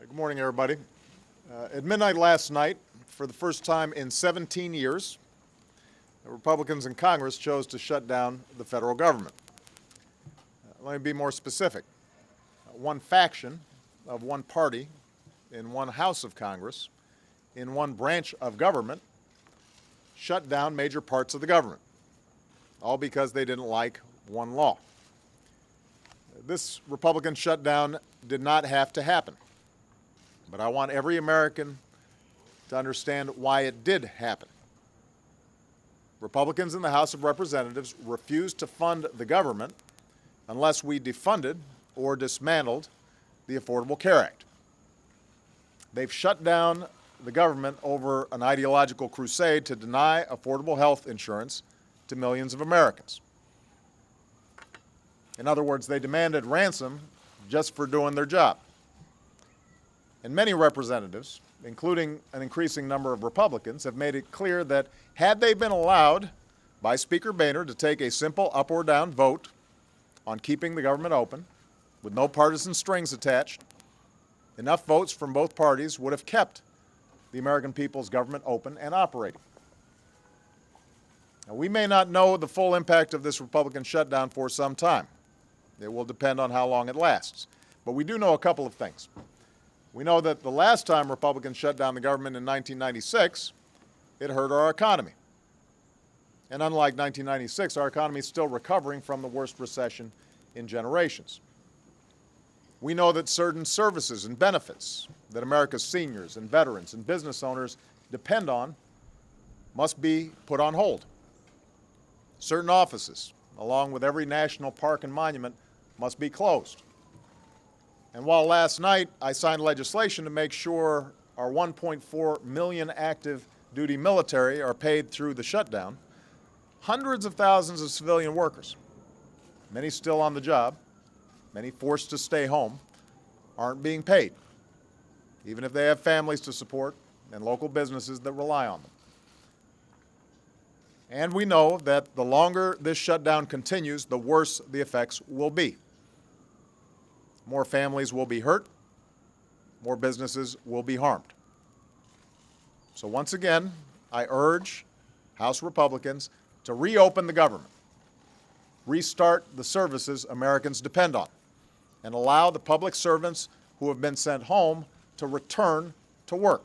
Good morning, everybody. At midnight last night, for the first time in 17 years, the Republicans in Congress chose to shut down the federal government. Let me be more specific. One faction of one party in one house of Congress, in one branch of government, shut down major parts of the government, all because they didn't like one law. This Republican shutdown did not have to happen, but I want every American to understand why it did happen. Republicans in the House of Representatives refused to fund the government unless we defunded or dismantled the Affordable Care Act. They've shut down the government over an ideological crusade to deny affordable health insurance to millions of Americans. In other words, they demanded ransom just for doing their job. And many representatives, including an increasing number of Republicans, have made it clear that had they been allowed by Speaker Boehner to take a simple up or down vote on keeping the government open, with no partisan strings attached, enough votes from both parties would have kept the American people's government open and operating. Now, we may not know the full impact of this Republican shutdown for some time. It will depend on how long it lasts. But we do know a couple of things. We know that the last time Republicans shut down the government in 1996, it hurt our economy. And unlike 1996, our economy is still recovering from the worst recession in generations. We know that certain services and benefits that America's seniors and veterans and business owners depend on must be put on hold. Certain offices, along with every national park and monument, must be closed. And while last night I signed legislation to make sure our 1.4 million active duty military are paid through the shutdown, hundreds of thousands of civilian workers, many still on the job, many forced to stay home, aren't being paid, even if they have families to support and local businesses that rely on them. And we know that the longer this shutdown continues, the worse the effects will be. More families will be hurt, more businesses will be harmed. So once again, I urge House Republicans to reopen the government, restart the services Americans depend on, and allow the public servants who have been sent home to return to work.